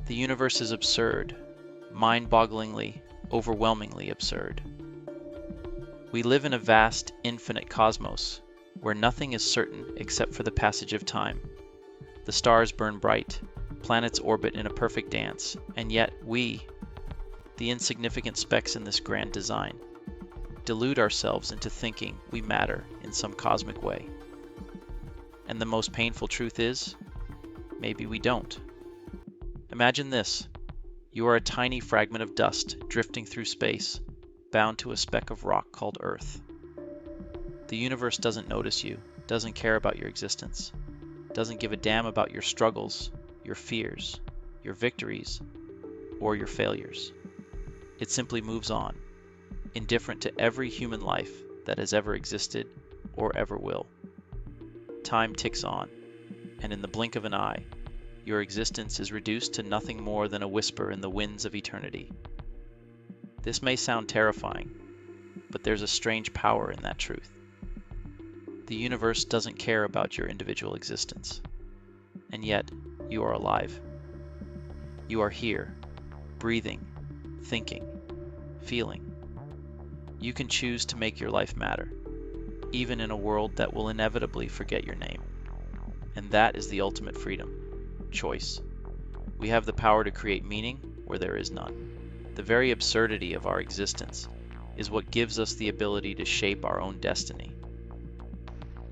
The universe is absurd, mind-bogglingly, overwhelmingly absurd. We live in a vast, infinite cosmos, where nothing is certain except for the passage of time. The stars burn bright, planets orbit in a perfect dance, and yet we, the insignificant specks in this grand design, delude ourselves into thinking we matter in some cosmic way. And the most painful truth is, maybe we don't. Imagine this. You are a tiny fragment of dust drifting through space, bound to a speck of rock called Earth. The universe doesn't notice you, doesn't care about your existence, doesn't give a damn about your struggles, your fears, your victories, or your failures. It simply moves on, indifferent to every human life that has ever existed or ever will. Time ticks on, and in the blink of an eye, your existence is reduced to nothing more than a whisper in the winds of eternity. This may sound terrifying, but there's a strange power in that truth. The universe doesn't care about your individual existence, and yet you are alive. You are here, breathing, thinking, feeling. You can choose to make your life matter, even in a world that will inevitably forget your name. And that is the ultimate freedom. Choice. We have the power to create meaning where there is none. The very absurdity of our existence is what gives us the ability to shape our own destiny.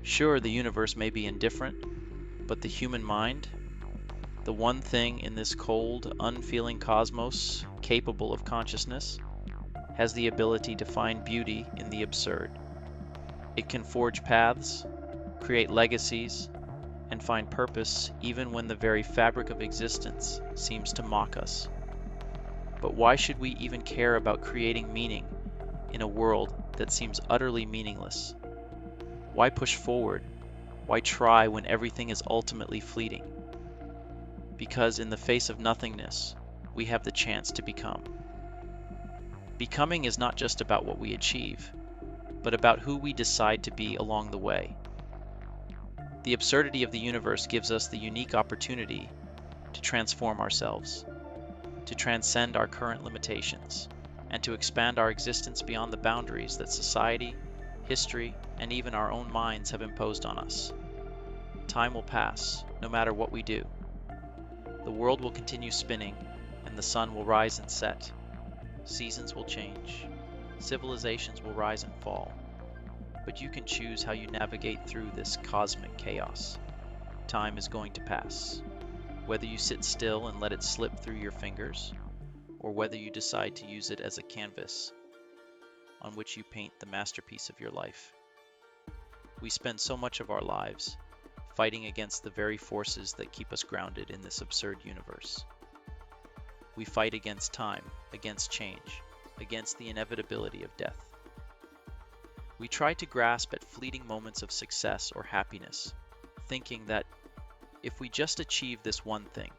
Sure, the universe may be indifferent, but the human mind, the one thing in this cold, unfeeling cosmos capable of consciousness, has the ability to find beauty in the absurd. It can forge paths, create legacies, and find purpose even when the very fabric of existence seems to mock us. But why should we even care about creating meaning in a world that seems utterly meaningless? Why push forward? Why try when everything is ultimately fleeting? Because in the face of nothingness, we have the chance to become. Becoming is not just about what we achieve, but about who we decide to be along the way. The absurdity of the universe gives us the unique opportunity to transform ourselves, to transcend our current limitations, and to expand our existence beyond the boundaries that society, history, and even our own minds have imposed on us. Time will pass, no matter what we do. The world will continue spinning, and the sun will rise and set. Seasons will change. Civilizations will rise and fall. But you can choose how you navigate through this cosmic chaos. Time is going to pass. Whether you sit still and let it slip through your fingers, or whether you decide to use it as a canvas on which you paint the masterpiece of your life. We spend so much of our lives fighting against the very forces that keep us grounded in this absurd universe. We fight against time, against change, against the inevitability of death. We try to grasp at fleeting moments of success or happiness, thinking that if we just achieve this one thing,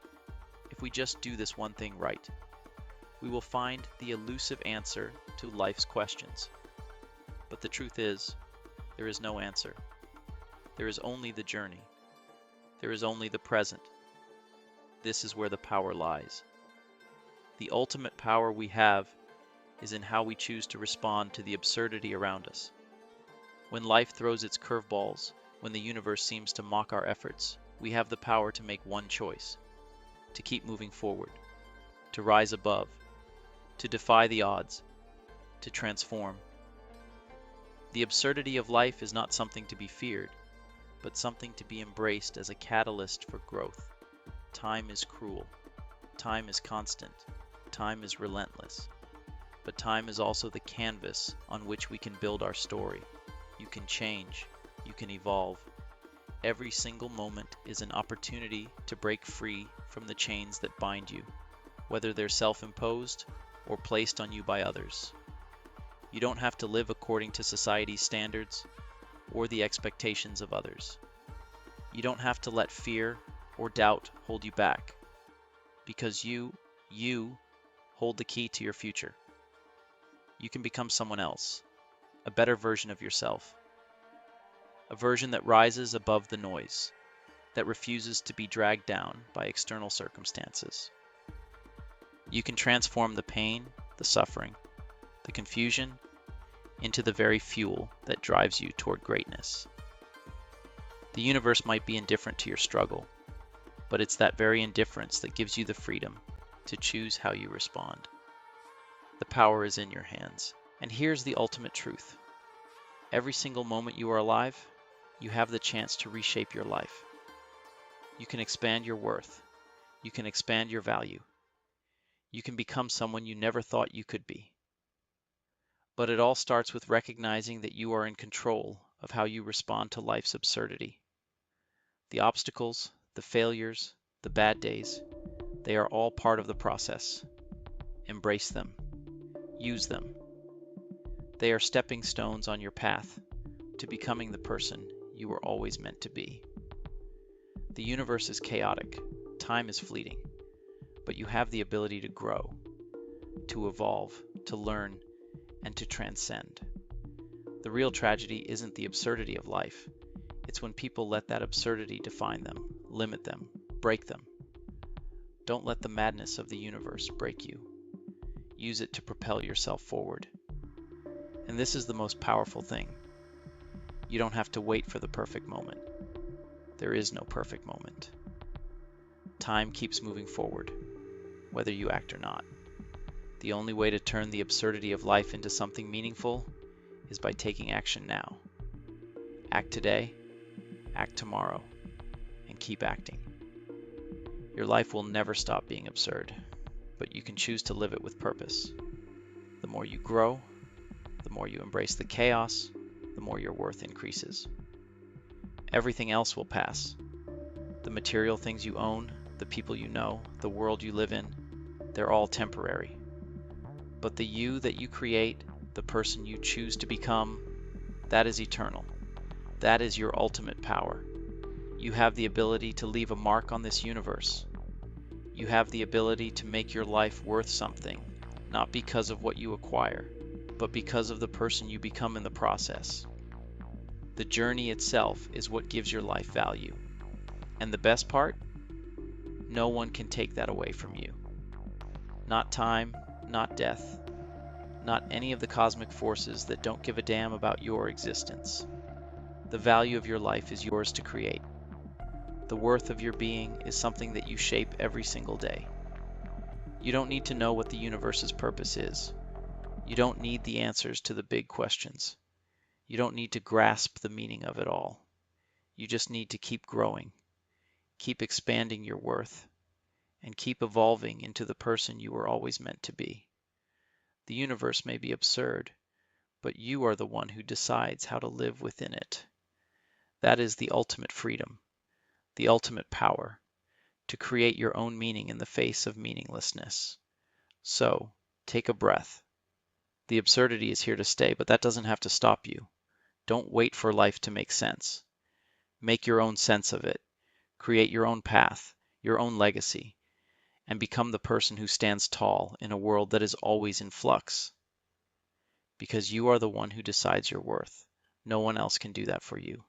if we just do this one thing right, we will find the elusive answer to life's questions. But the truth is, there is no answer. There is only the journey. There is only the present. This is where the power lies. The ultimate power we have is in how we choose to respond to the absurdity around us. When life throws its curveballs, when the universe seems to mock our efforts, we have the power to make one choice: to keep moving forward, to rise above, to defy the odds, to transform. The absurdity of life is not something to be feared, but something to be embraced as a catalyst for growth. Time is cruel. Time is constant. Time is relentless. But time is also the canvas on which we can build our story. You can change. You can evolve. Every single moment is an opportunity to break free from the chains that bind you, whether they're self-imposed or placed on you by others. You don't have to live according to society's standards or the expectations of others. You don't have to let fear or doubt hold you back, because you hold the key to your future. You can become someone else, a better version of yourself, a version that rises above the noise, that refuses to be dragged down by external circumstances. You can transform the pain, the suffering, the confusion into the very fuel that drives you toward greatness. The universe might be indifferent to your struggle, but it's that very indifference that gives you the freedom to choose how you respond. The power is in your hands. And here's the ultimate truth. Every single moment you are alive, you have the chance to reshape your life. You can expand your worth. You can expand your value. You can become someone you never thought you could be. But it all starts with recognizing that you are in control of how you respond to life's absurdity. The obstacles, the failures, the bad days, they are all part of the process. Embrace them. Use them. They are stepping stones on your path to becoming the person you were always meant to be. The universe is chaotic. Time is fleeting. But you have the ability to grow, to evolve, to learn, and to transcend. The real tragedy isn't the absurdity of life. It's when people let that absurdity define them, limit them, break them. Don't let the madness of the universe break you. Use it to propel yourself forward. And this is the most powerful thing. You don't have to wait for the perfect moment. There is no perfect moment. Time keeps moving forward, whether you act or not. The only way to turn the absurdity of life into something meaningful is by taking action now. Act today, act tomorrow, and keep acting. Your life will never stop being absurd, but you can choose to live it with purpose. The more you grow, the more you embrace the chaos, the more your worth increases. Everything else will pass. The material things you own, the people you know, the world you live in, they're all temporary. But the you that you create, the person you choose to become, that is eternal. That is your ultimate power. You have the ability to leave a mark on this universe. You have the ability to make your life worth something, not because of what you acquire, but because of the person you become in the process. The journey itself is what gives your life value. And the best part? No one can take that away from you. Not time, not death, not any of the cosmic forces that don't give a damn about your existence. The value of your life is yours to create. The worth of your being is something that you shape every single day. You don't need to know what the universe's purpose is. You don't need the answers to the big questions. You don't need to grasp the meaning of it all. You just need to keep growing, keep expanding your worth, and keep evolving into the person you were always meant to be. The universe may be absurd, but you are the one who decides how to live within it. That is the ultimate freedom, the ultimate power, to create your own meaning in the face of meaninglessness. So, take a breath. The absurdity is here to stay, but that doesn't have to stop you. Don't wait for life to make sense. Make your own sense of it. Create your own path, your own legacy, and become the person who stands tall in a world that is always in flux. Because you are the one who decides your worth. No one else can do that for you.